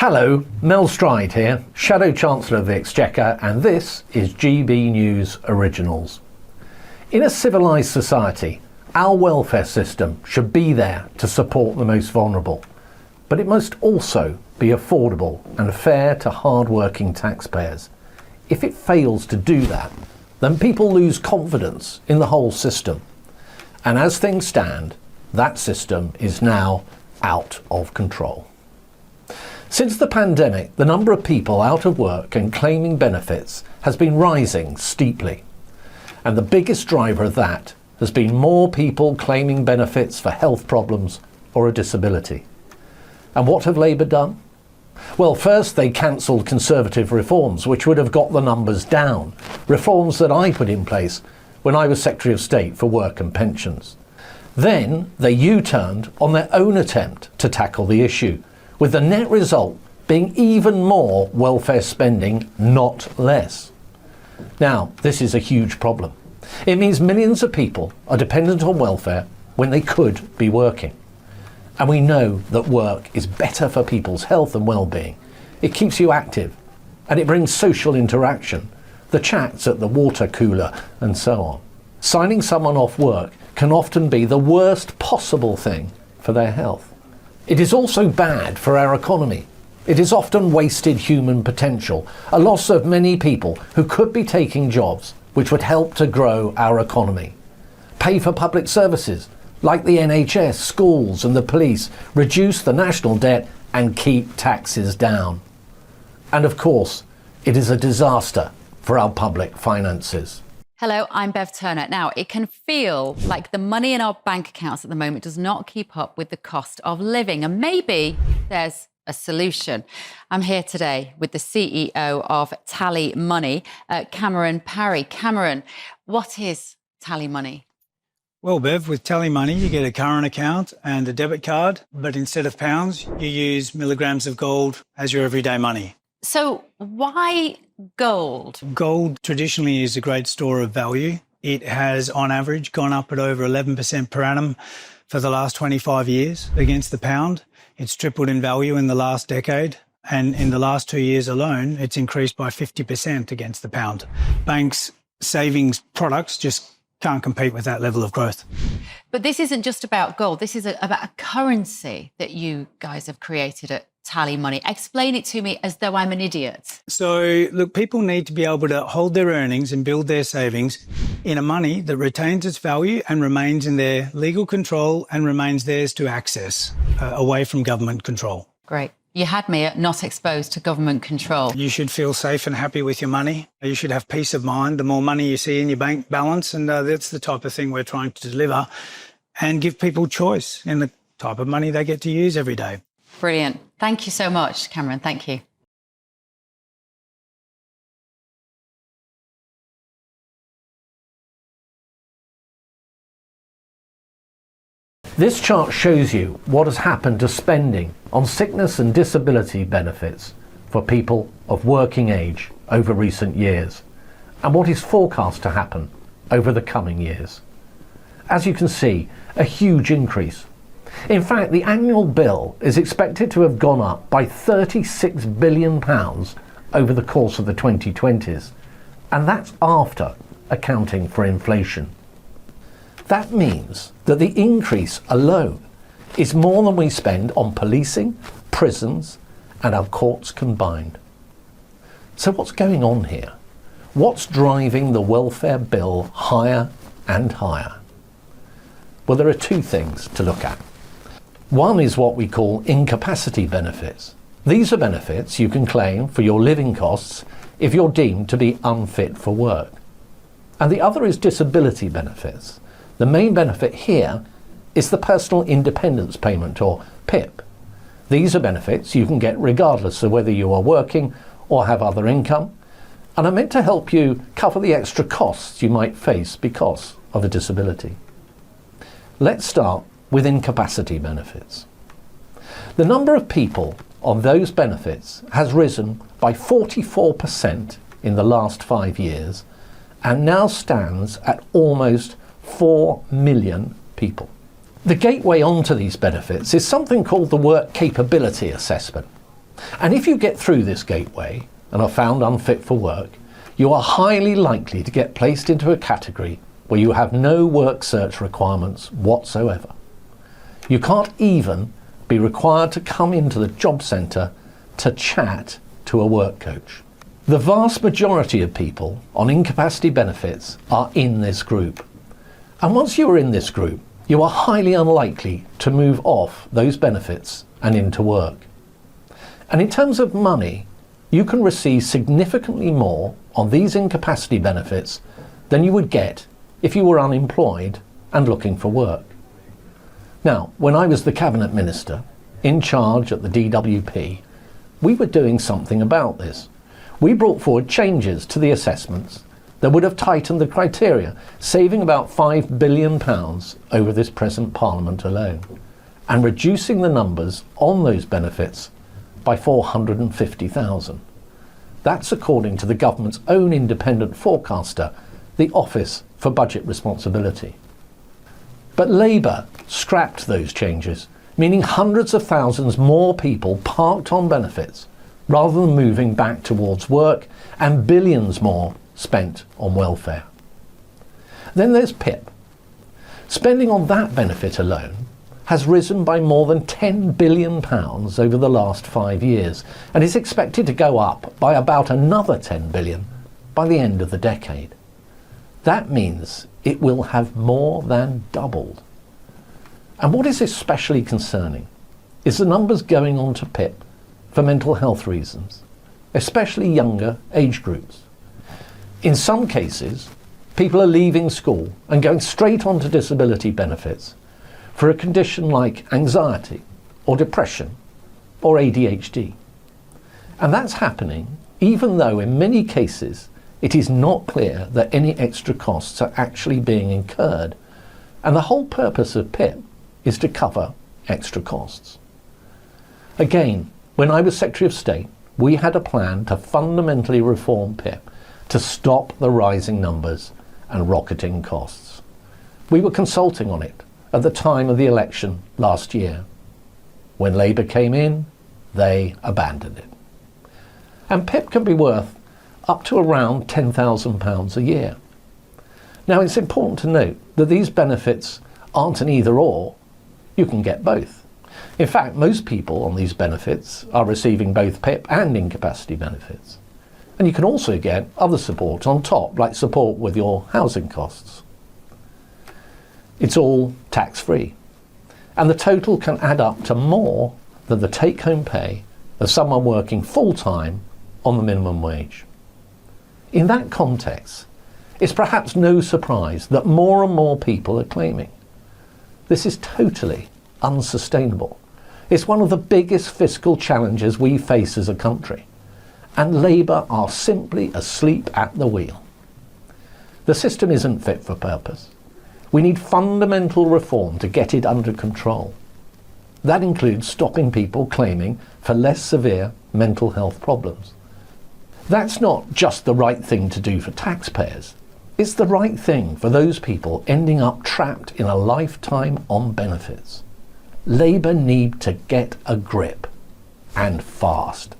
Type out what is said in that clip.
Hello, Mel Stride here, Shadow Chancellor of the Exchequer, and this is GB News Originals. In a civilised society, our welfare system should be there to support the most vulnerable, but it must also be affordable and fair to hard-working taxpayers. If it fails to do that, then people lose confidence in the whole system. And as things stand, that system is now out of control. Since the pandemic, the number of people out of work and claiming benefits has been rising steeply. And the biggest driver of that has been more people claiming benefits for health problems or a disability. And what have Labour done? Well, first they cancelled Conservative reforms, which would have got the numbers down. Reforms that I put in place when I was Secretary of State for Work and Pensions. Then they U-turned on their own attempt to tackle the issue, with the net result being even more welfare spending, not less. Now, this is a huge problem. It means millions of people are dependent on welfare when they could be working. And we know that work is better for people's health and well-being. It keeps you active and it brings social interaction, the chats at the water cooler and so on. Signing someone off work can often be the worst possible thing for their health. It is also bad for our economy. It is often wasted human potential, a loss of many people who could be taking jobs which would help to grow our economy. Pay for public services like the NHS, schools and the police, reduce the national debt and keep taxes down. And of course, it is a disaster for our public finances. Hello, I'm Bev Turner. Now, it can feel like the money in our bank accounts at the moment does not keep up with the cost of living, and maybe there's a solution. I'm here today with the CEO of TallyMoney, Cameron Parry. Cameron, what is TallyMoney? Well, Bev, with TallyMoney, you get a current account and a debit card, but instead of pounds, you use milligrams of gold as your everyday money. So why gold? Gold traditionally is a great store of value. It has, on average, gone up at over 11% per annum for the last 25 years against the pound. It's tripled in value in the last decade. And in the last 2 years alone, it's increased by 50% against the pound. Banks' savings products just can't compete with that level of growth. But this isn't just about gold. This is about a currency that you guys have created at TallyMoney. Explain it to me as though I'm an idiot. So, look, people need to be able to hold their earnings and build their savings in a money that retains its value and remains in their legal control and remains theirs to access, away from government control. Great. You had me at not exposed to government control. You should feel safe and happy with your money. You should have peace of mind the more money you see in your bank balance, and that's the type of thing we're trying to deliver and give people choice in the type of money they get to use every day. Brilliant. Thank you so much, Cameron. Thank you. This chart shows you what has happened to spending on sickness and disability benefits for people of working age over recent years, and what is forecast to happen over the coming years. As you can see, a huge increase. In fact, the annual bill is expected to have gone up by £36 billion over the course of the 2020s, and that's after accounting for inflation. That means that the increase alone is more than we spend on policing, prisons, and our courts combined. So what's going on here? What's driving the welfare bill higher and higher? Well, there are two things to look at. One is what we call incapacity benefits. These are benefits you can claim for your living costs if you're deemed to be unfit for work. And the other is disability benefits. The main benefit here is the Personal Independence Payment, or PIP. These are benefits you can get regardless of whether you are working or have other income, and are meant to help you cover the extra costs you might face because of a disability. Let's start with incapacity benefits. The number of people on those benefits has risen by 44% in the last 5 years and now stands at almost 4 million people. The gateway onto these benefits is something called the Work Capability Assessment. And if you get through this gateway and are found unfit for work, you are highly likely to get placed into a category where you have no work search requirements whatsoever. You can't even be required to come into the job centre to chat to a work coach. The vast majority of people on incapacity benefits are in this group. And once you are in this group, you are highly unlikely to move off those benefits and into work. And in terms of money, you can receive significantly more on these incapacity benefits than you would get if you were unemployed and looking for work. Now, when I was the Cabinet Minister in charge at the DWP, we were doing something about this. We brought forward changes to the assessments that would have tightened the criteria, saving about £5 billion over this present Parliament alone, and reducing the numbers on those benefits by 450,000. That's according to the government's own independent forecaster, the Office for Budget Responsibility. But Labour scrapped those changes, meaning hundreds of thousands more people parked on benefits rather than moving back towards work, and billions more spent on welfare. Then there's PIP. Spending on that benefit alone has risen by more than £10 billion over the last 5 years, and is expected to go up by about another 10 billion by the end of the decade. That means it will have more than doubled. And what is especially concerning is the numbers going on to PIP for mental health reasons, especially younger age groups. In some cases, people are leaving school and going straight on to disability benefits for a condition like anxiety or depression or ADHD. And that's happening even though in many cases it is not clear that any extra costs are actually being incurred, and the whole purpose of PIP is to cover extra costs. Again, when I was Secretary of State, we had a plan to fundamentally reform PIP to stop the rising numbers and rocketing costs. We were consulting on it at the time of the election last year. When Labour came in, they abandoned it. And PIP can be worth up to around £10,000 a year. Now, it's important to note that these benefits aren't an either or. You can get both. In fact, most people on these benefits are receiving both PIP and incapacity benefits. And you can also get other support on top, like support with your housing costs. It's all tax-free, and the total can add up to more than the take-home pay of someone working full-time on the minimum wage. In that context, it's perhaps no surprise that more and more people are claiming this is totally unsustainable. It's one of the biggest fiscal challenges we face as a country, and Labour are simply asleep at the wheel. The system isn't fit for purpose. We need fundamental reform to get it under control. That includes stopping people claiming for less severe mental health problems. That's not just the right thing to do for taxpayers. It's the right thing for those people ending up trapped in a lifetime on benefits. Labour need to get a grip, and fast.